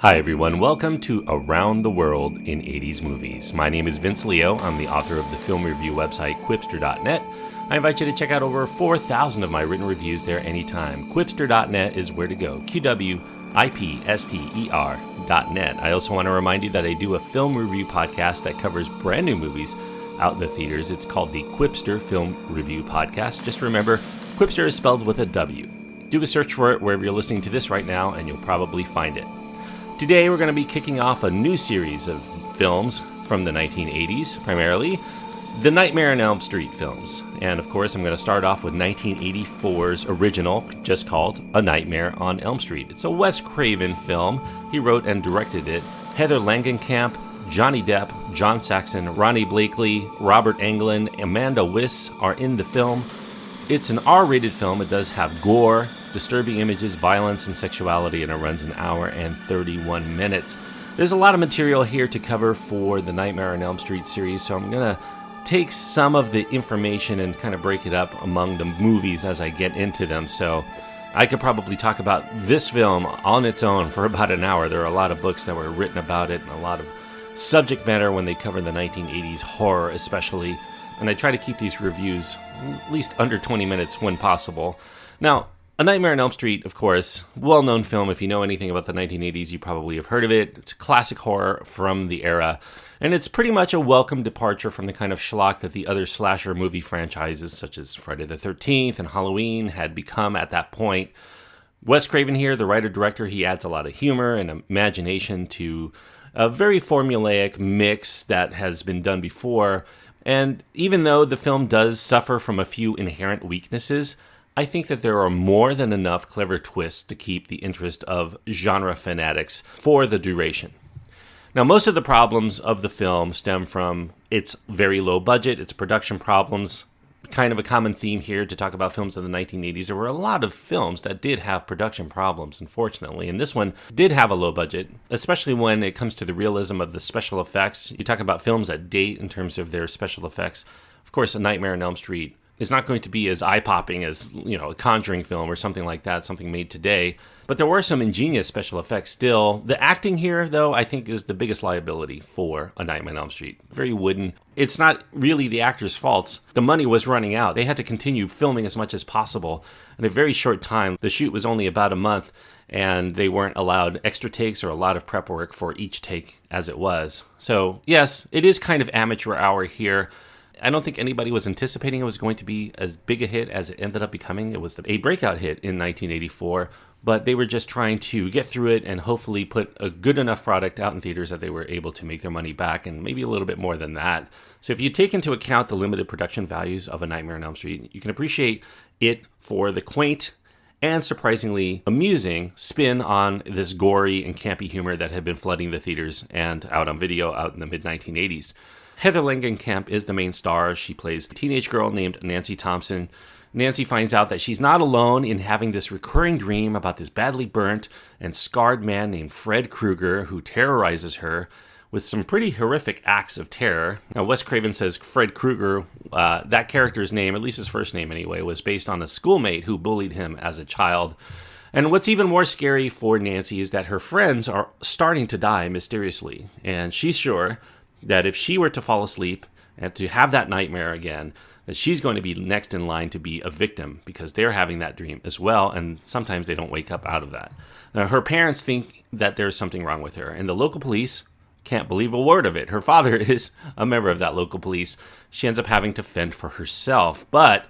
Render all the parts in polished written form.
Hi everyone, welcome to Around the World in 80s Movies. My name is Vince Leo. I'm the author of the film review website Quipster.net. I invite you to check out over 4,000 of my written reviews there anytime. Quipster.net is where to go. QWIPSTER.net. I also want to remind you that I do a film review podcast that covers brand new movies out in the theaters. It's called the Quipster Film Review Podcast. Just remember, Quipster is spelled with a W. Do a search for it wherever you're listening to this right now, and you'll probably find it. Today we're going to be kicking off a new series of films from the 1980s, primarily the Nightmare on Elm Street films. And of course I'm going to start off with 1984's original, just called A Nightmare on Elm Street. It's a Wes Craven film. He wrote and directed it. Heather Langenkamp, Johnny Depp, John Saxon, Ronnie Blakely, Robert Englund, Amanda Wyss are in the film. It's an R-rated film. It does have gore, disturbing images, violence, and sexuality, and it runs an hour and 31 minutes. There's a lot of material here to cover for the Nightmare on Elm Street series, so I'm going to take some of the information and kind of break it up among the movies as I get into them. So I could probably talk about this film on its own for about an hour. There are a lot of books that were written about it and a lot of subject matter when they cover the 1980s horror especially, and I try to keep these reviews at least under 20 minutes when possible. Now, A Nightmare on Elm Street, of course, well-known film. If you know anything about the 1980s, you probably have heard of it. It's a classic horror from the era, and it's pretty much a welcome departure from the kind of schlock that the other slasher movie franchises, such as Friday the 13th and Halloween, had become at that point. Wes Craven here, the writer-director, he adds a lot of humor and imagination to a very formulaic mix that has been done before. And even though the film does suffer from a few inherent weaknesses, I think that there are more than enough clever twists to keep the interest of genre fanatics for the duration. Now, most of the problems of the film stem from its very low budget, its production problems. Kind of a common theme here to talk about films of the 1980s. There were a lot of films that did have production problems, unfortunately, and this one did have a low budget, especially when it comes to the realism of the special effects. You talk about films that date in terms of their special effects. Of course, A Nightmare on Elm Street is not going to be as eye-popping as, a Conjuring film or something like that, something made today. But there were some ingenious special effects still. The acting here, though, I think is the biggest liability for A Nightmare on Elm Street. Very wooden. It's not really the actors' faults. The money was running out. They had to continue filming as much as possible in a very short time. The shoot was only about a month, and they weren't allowed extra takes or a lot of prep work for each take as it was. So, yes, it is kind of amateur hour here. I don't think anybody was anticipating it was going to be as big a hit as it ended up becoming. It was a breakout hit in 1984, but they were just trying to get through it and hopefully put a good enough product out in theaters that they were able to make their money back, and maybe a little bit more than that. So if you take into account the limited production values of A Nightmare on Elm Street, you can appreciate it for the quaint and surprisingly amusing spin on this gory and campy humor that had been flooding the theaters and out on video out in the mid-1980s. Heather Langenkamp is the main star. She plays a teenage girl named Nancy Thompson. Nancy finds out that she's not alone in having this recurring dream about this badly burnt and scarred man named Freddy Krueger who terrorizes her with some pretty horrific acts of terror. Now, Wes Craven says Freddy Krueger, that character's name, at least his first name anyway, was based on a schoolmate who bullied him as a child. And what's even more scary for Nancy is that her friends are starting to die mysteriously, and she's sure that if she were to fall asleep and to have that nightmare again, that she's going to be next in line to be a victim because they're having that dream as well, and sometimes they don't wake up out of that. Now, her parents think that there's something wrong with her, and the local police can't believe a word of it. Her father is a member of that local police. She ends up having to fend for herself, but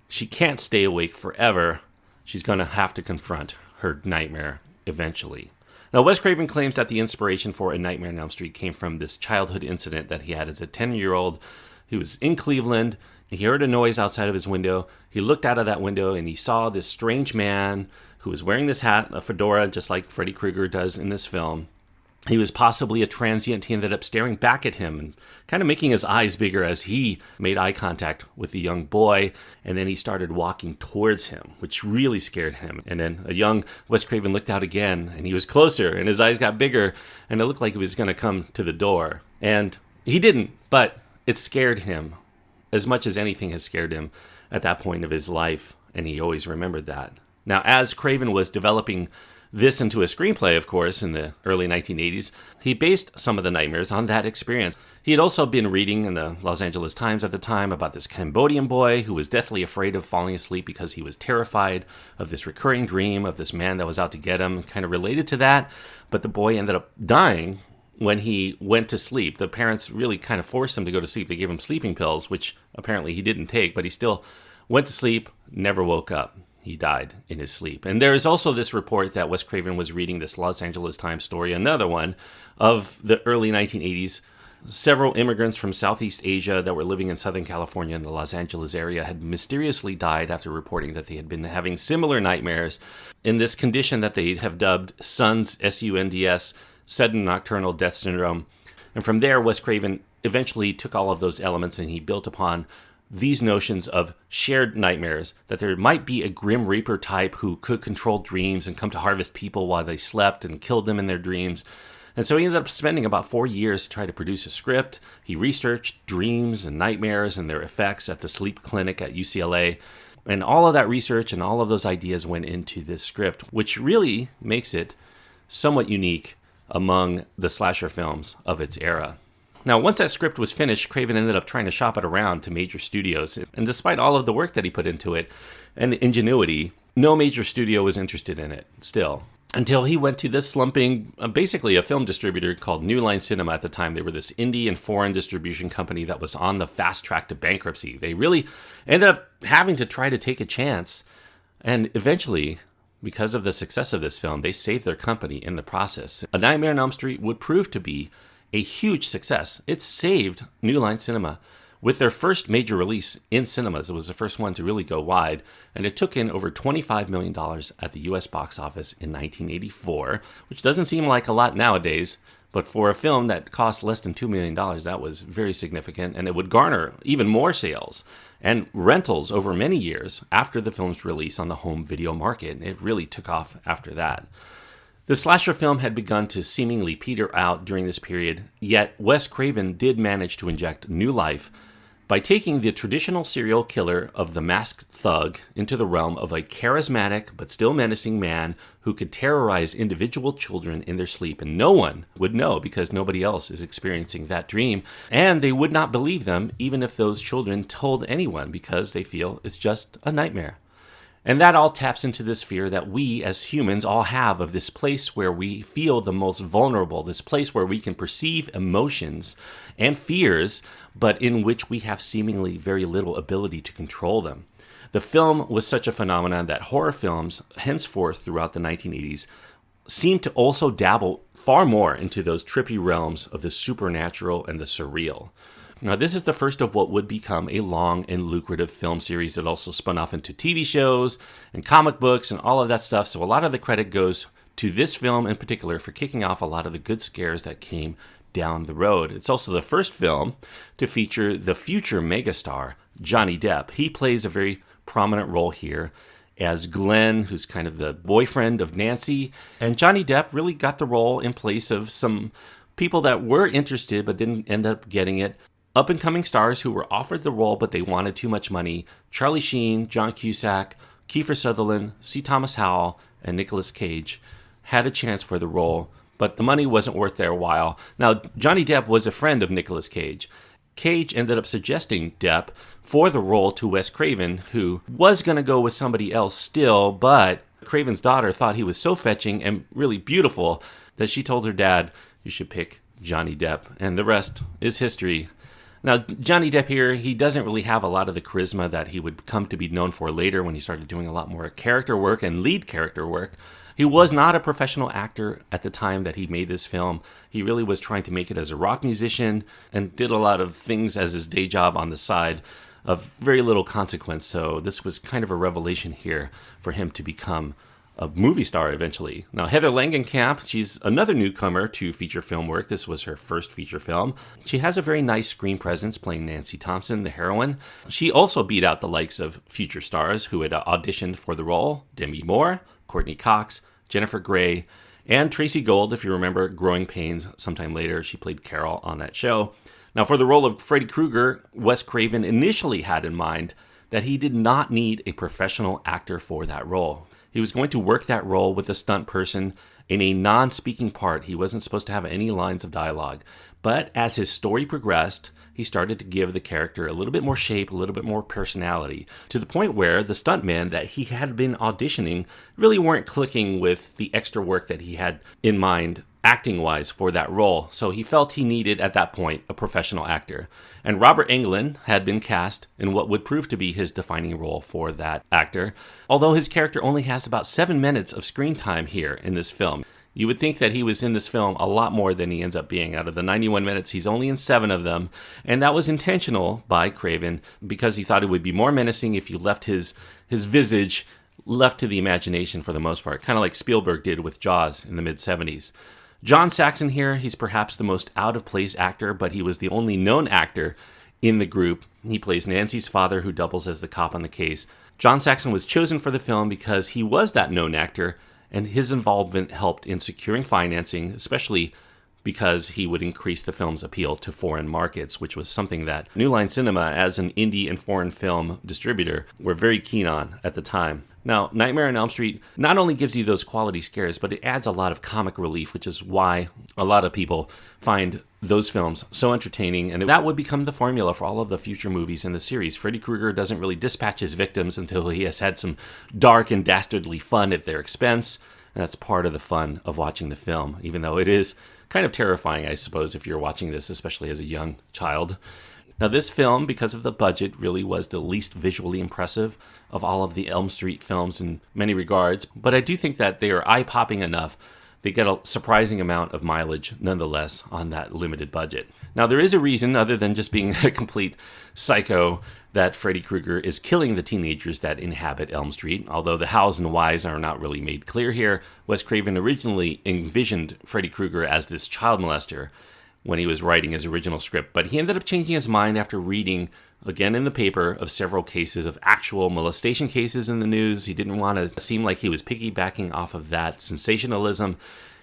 she can't stay awake forever. She's going to have to confront her nightmare eventually. Now, Wes Craven claims that the inspiration for A Nightmare on Elm Street came from this childhood incident that he had as a 10-year-old. He was in Cleveland. He heard a noise outside of his window. He looked out of that window and he saw this strange man who was wearing this hat, a fedora, just like Freddy Krueger does in this film. He was possibly a transient. He ended up staring back at him and kind of making his eyes bigger as he made eye contact with the young boy. And then he started walking towards him, which really scared him. And then a young Wes Craven looked out again and he was closer and his eyes got bigger and it looked like he was going to come to the door. And he didn't, but it scared him as much as anything has scared him at that point of his life. And he always remembered that. Now, as Craven was developing this into a screenplay, of course, in the early 1980s, he based some of the nightmares on that experience. He had also been reading in the Los Angeles Times at the time about this Cambodian boy who was deathly afraid of falling asleep because he was terrified of this recurring dream of this man that was out to get him, kind of related to that. But the boy ended up dying when he went to sleep. The parents really kind of forced him to go to sleep. They gave him sleeping pills, which apparently he didn't take, but he still went to sleep, never woke up. He died in his sleep. And there is also this report that Wes Craven was reading this Los Angeles Times story, another one of the early 1980s. Several immigrants from Southeast Asia that were living in Southern California in the Los Angeles area had mysteriously died after reporting that they had been having similar nightmares in this condition that they have dubbed SUNDS, S-U-N-D-S, sudden nocturnal death syndrome. And from there, Wes Craven eventually took all of those elements and he built upon these notions of shared nightmares, that there might be a Grim Reaper type who could control dreams and come to harvest people while they slept and killed them in their dreams. And so he ended up spending about 4 years to try to produce a script. He researched dreams and nightmares and their effects at the sleep clinic at UCLA. And all of that research and all of those ideas went into this script, which really makes it somewhat unique among the slasher films of its era. Now, once that script was finished, Craven ended up trying to shop it around to major studios. And despite all of the work that he put into it and the ingenuity, no major studio was interested in it still. Until he went to this slumping, basically a film distributor called New Line Cinema at the time. They were this indie and foreign distribution company that was on the fast track to bankruptcy. They really ended up having to try to take a chance. And eventually, because of the success of this film, they saved their company in the process. A Nightmare on Elm Street would prove to be a huge success. It saved New Line Cinema with their first major release in cinemas. It was the first one to really go wide, and it took in over $25 million at the U.S. box office in 1984, which doesn't seem like a lot nowadays, but for a film that cost less than $2 million, that was very significant, and it would garner even more sales and rentals over many years after the film's release on the home video market. It really took off after that. The slasher film had begun to seemingly peter out during this period, yet Wes Craven did manage to inject new life by taking the traditional serial killer of the masked thug into the realm of a charismatic but still menacing man who could terrorize individual children in their sleep, and no one would know because nobody else is experiencing that dream, and they would not believe them even if those children told anyone because they feel it's just a nightmare. And that all taps into this fear that we as humans all have of this place where we feel the most vulnerable, this place where we can perceive emotions and fears, but in which we have seemingly very little ability to control them. The film was such a phenomenon that horror films, henceforth throughout the 1980s, seemed to also dabble far more into those trippy realms of the supernatural and the surreal. Now, this is the first of what would become a long and lucrative film series that also spun off into TV shows and comic books and all of that stuff. So a lot of the credit goes to this film in particular for kicking off a lot of the good scares that came down the road. It's also the first film to feature the future megastar, Johnny Depp. He plays a very prominent role here as Glenn, who's kind of the boyfriend of Nancy. And Johnny Depp really got the role in place of some people that were interested but didn't end up getting it. Up-and-coming stars who were offered the role, but they wanted too much money. Charlie Sheen, John Cusack, Kiefer Sutherland, C. Thomas Howell, and Nicolas Cage had a chance for the role, but the money wasn't worth their while. Now, Johnny Depp was a friend of Nicolas Cage. Cage ended up suggesting Depp for the role to Wes Craven, who was going to go with somebody else still, but Craven's daughter thought he was so fetching and really beautiful that she told her dad, "You should pick Johnny Depp," and the rest is history. Now, Johnny Depp here, he doesn't really have a lot of the charisma that he would come to be known for later when he started doing a lot more character work and lead character work. He was not a professional actor at the time that he made this film. He really was trying to make it as a rock musician and did a lot of things as his day job on the side of very little consequence. So this was kind of a revelation here for him to become a movie star eventually. Now, Heather Langenkamp, she's another newcomer to feature film work. This was her first feature film. She has a very nice screen presence playing Nancy Thompson, the heroine. She also beat out the likes of future stars who had auditioned for the role: Demi Moore, Courtney Cox, Jennifer Grey, and Tracy Gold. If you remember Growing Pains, sometime later she played Carol on that show. Now, for the role of Freddy Krueger, Wes Craven initially had in mind that he did not need a professional actor for that role. He was going to work that role with a stunt person in a non-speaking part. He wasn't supposed to have any lines of dialogue. But as his story progressed, he started to give the character a little bit more shape, a little bit more personality, to the point where the stuntmen that he had been auditioning really weren't clicking with the extra work that he had in mind acting-wise for that role. So he felt he needed, at that point, a professional actor. And Robert Englund had been cast in what would prove to be his defining role for that actor, although his character only has about 7 minutes of screen time here in this film. You would think that he was in this film a lot more than he ends up being. Out of the 91 minutes, he's only in 7 of them. And that was intentional by Craven because he thought it would be more menacing if you left his visage left to the imagination for the most part, kind of like Spielberg did with Jaws in the mid-70s. John Saxon here, he's perhaps the most out-of-place actor, but he was the only known actor in the group. He plays Nancy's father, who doubles as the cop on the case. John Saxon was chosen for the film because he was that known actor, and his involvement helped in securing financing, especially because he would increase the film's appeal to foreign markets, which was something that New Line Cinema, as an indie and foreign film distributor, were very keen on at the time. Now, Nightmare on Elm Street not only gives you those quality scares, but it adds a lot of comic relief, which is why a lot of people find those films so entertaining, and that would become the formula for all of the future movies in the series. Freddy Krueger doesn't really dispatch his victims until he has had some dark and dastardly fun at their expense, and that's part of the fun of watching the film, even though it is kind of terrifying, I suppose, if you're watching this, especially as a young child. Now, this film, because of the budget, really was the least visually impressive of all of the Elm Street films in many regards, but I do think that they are eye-popping enough. They get a surprising amount of mileage, nonetheless, on that limited budget. Now, there is a reason, other than just being a complete psycho, that Freddy Krueger is killing the teenagers that inhabit Elm Street, although the hows and whys are not really made clear here. Wes Craven originally envisioned Freddy Krueger as this child molester when he was writing his original script, but he ended up changing his mind after reading, again in the paper, of several cases of actual molestation cases in the news. He didn't want to seem like he was piggybacking off of that sensationalism,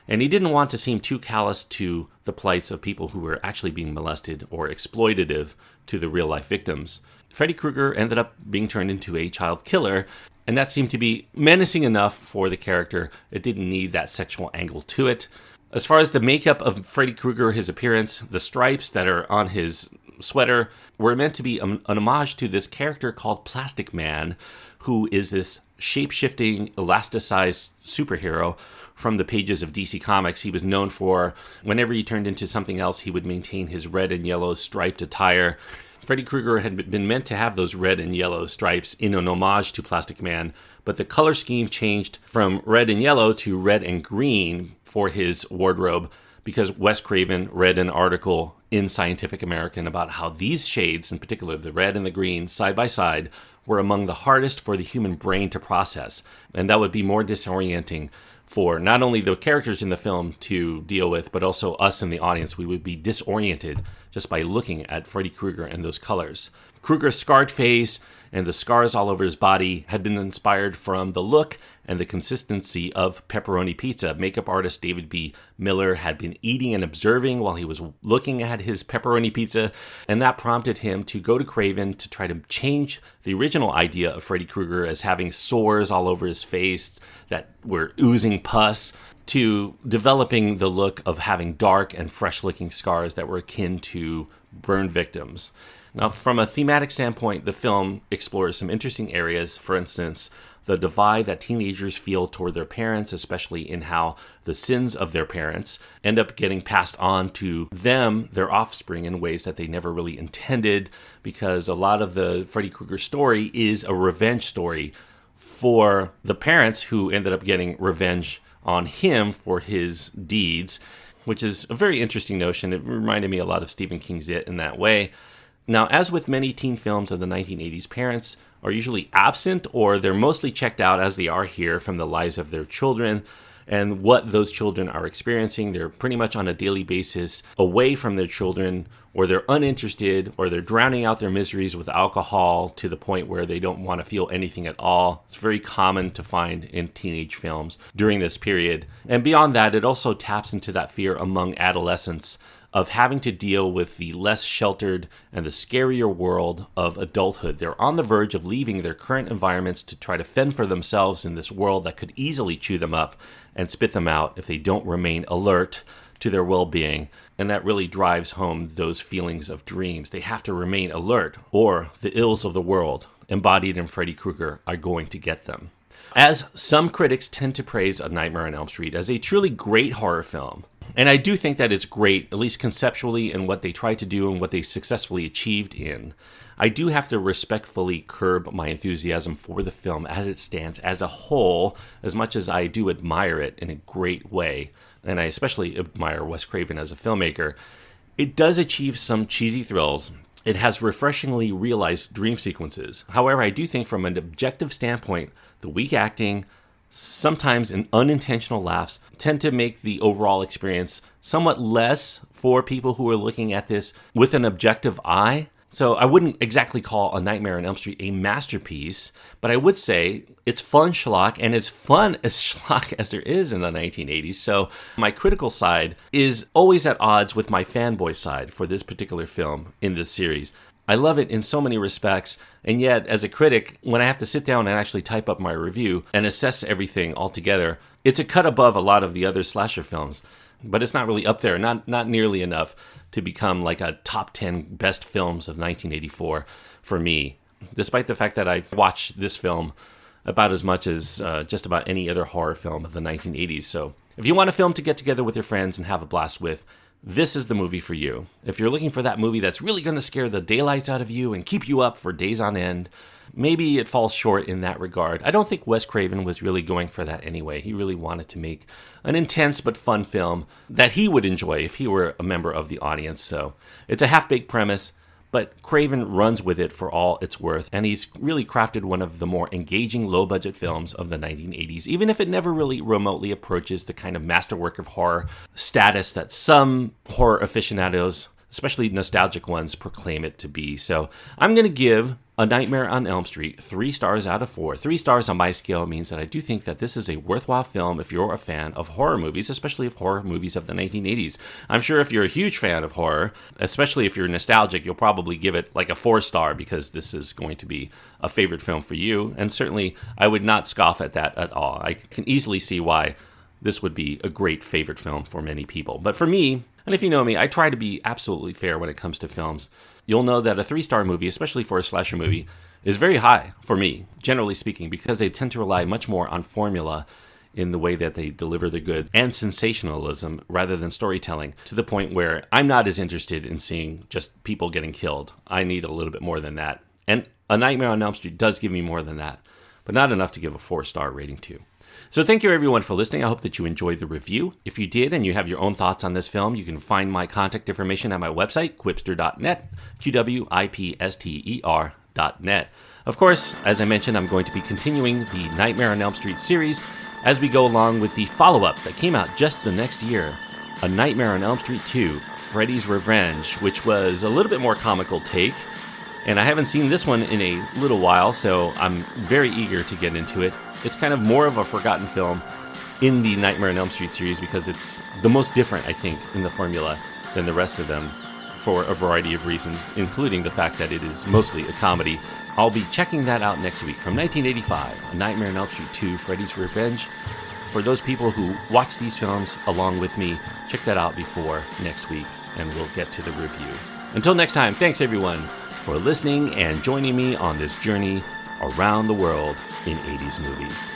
and he didn't want to seem too callous to the plights of people who were actually being molested or exploitative to the real-life victims. Freddy Krueger ended up being turned into a child killer, and that seemed to be menacing enough for the character. It didn't need that sexual angle to it. As far as the makeup of Freddy Krueger, his appearance, the stripes that are on his sweater were meant to be an homage to this character called Plastic Man, who is this shape-shifting, elasticized superhero from the pages of DC Comics. He was known for, whenever he turned into something else, he would maintain his red and yellow striped attire. Freddy Krueger had been meant to have those red and yellow stripes in an homage to Plastic Man, but the color scheme changed from red and yellow to red and green for his wardrobe because Wes Craven read an article in Scientific American about how these shades, in particular the red and the green, side by side, were among the hardest for the human brain to process, and that would be more disorienting for not only the characters in the film to deal with, but also us in the audience. We would be disoriented just by looking at Freddy Krueger and those colors. Krueger's scarred face and the scars all over his body had been inspired from the look and the consistency of pepperoni pizza. Makeup artist David B. Miller had been eating and observing while he was looking at his pepperoni pizza, and that prompted him to go to Craven to try to change the original idea of Freddy Krueger as having sores all over his face that were oozing pus, to developing the look of having dark and fresh-looking scars that were akin to burned victims. Now, from a thematic standpoint, the film explores some interesting areas. For instance, the divide that teenagers feel toward their parents, especially in how the sins of their parents end up getting passed on to them, their offspring, in ways that they never really intended, because a lot of the Freddy Krueger story is a revenge story for the parents who ended up getting revenge on him for his deeds, which is a very interesting notion. It reminded me a lot of Stephen King's It in that way. Now, as with many teen films of the 1980s, parents are usually absent, or they're mostly checked out, as they are here, from the lives of their children and what those children are experiencing. They're pretty much on a daily basis away from their children, or they're uninterested, or they're drowning out their miseries with alcohol to the point where they don't want to feel anything at all. It's very common to find in teenage films during this period. And beyond that, it also taps into that fear among adolescents of having to deal with the less sheltered and the scarier world of adulthood. They're on the verge of leaving their current environments to try to fend for themselves in this world that could easily chew them up and spit them out if they don't remain alert to their well-being. And that really drives home those feelings of dreams. They have to remain alert, or the ills of the world, embodied in Freddy Krueger, are going to get them. As some critics tend to praise A Nightmare on Elm Street as a truly great horror film, and I do think that it's great, at least conceptually, in what they tried to do and what they successfully achieved in, I do have to respectfully curb my enthusiasm for the film as it stands as a whole, as much as I do admire it in a great way, and I especially admire Wes Craven as a filmmaker. It does achieve some cheesy thrills. It has refreshingly realized dream sequences. However, I do think from an objective standpoint, the weak acting, sometimes an unintentional laughs, tend to make the overall experience somewhat less for people who are looking at this with an objective eye. So I wouldn't exactly call A Nightmare on Elm Street a masterpiece, but I would say it's fun schlock, and as fun as schlock as there is in the 1980s. So my critical side is always at odds with my fanboy side for this particular film in this series. I love it in so many respects, and yet as a critic, when I have to sit down and actually type up my review and assess everything altogether, it's a cut above a lot of the other slasher films. But it's not really up there, not nearly enough to become like a top 10 best films of 1984 for me, despite the fact that I watched this film about as much as just about any other horror film of the 1980s. So if you want a film to get together with your friends and have a blast with, this is the movie for you. If you're looking for that movie that's really going to scare the daylights out of you and keep you up for days on end, maybe it falls short in that regard. I don't think Wes Craven was really going for that anyway. He really wanted to make an intense but fun film that he would enjoy if he were a member of the audience. So it's a half-baked premise, but Craven runs with it for all it's worth, and he's really crafted one of the more engaging low-budget films of the 1980s, even if it never really remotely approaches the kind of masterwork of horror status that some horror aficionados, especially nostalgic ones, proclaim it to be. So I'm going to give A Nightmare on Elm Street 3 stars out of 4. 3 stars on my scale means that I do think that this is a worthwhile film if you're a fan of horror movies, especially of horror movies of the 1980s. I'm sure if you're a huge fan of horror, especially if you're nostalgic, you'll probably give it like a 4-star because this is going to be a favorite film for you. And certainly I would not scoff at that at all. I can easily see why this would be a great favorite film for many people. But for me, and if you know me, I try to be absolutely fair when it comes to films. You'll know that a 3-star movie, especially for a slasher movie, is very high for me, generally speaking, because they tend to rely much more on formula in the way that they deliver the goods and sensationalism rather than storytelling, to the point where I'm not as interested in seeing just people getting killed. I need a little bit more than that. And A Nightmare on Elm Street does give me more than that, but not enough to give a 4-star rating to. So thank you everyone for listening. I hope that you enjoyed the review. If you did and you have your own thoughts on this film, you can find my contact information at my website, quipster.net, QWIPSTER.net. Of course, as I mentioned, I'm going to be continuing the Nightmare on Elm Street series as we go along with the follow-up that came out just the next year, A Nightmare on Elm Street 2, Freddy's Revenge, which was a little bit more comical take. And I haven't seen this one in a little while, so I'm very eager to get into it. It's kind of more of a forgotten film in the Nightmare on Elm Street series because it's the most different, I think, in the formula than the rest of them for a variety of reasons, including the fact that it is mostly a comedy. I'll be checking that out next week from 1985, A Nightmare on Elm Street 2, Freddy's Revenge. For those people who watch these films along with me, check that out before next week, and we'll get to the review. Until next time, thanks everyone for listening and joining me on this journey around the world in 80s movies.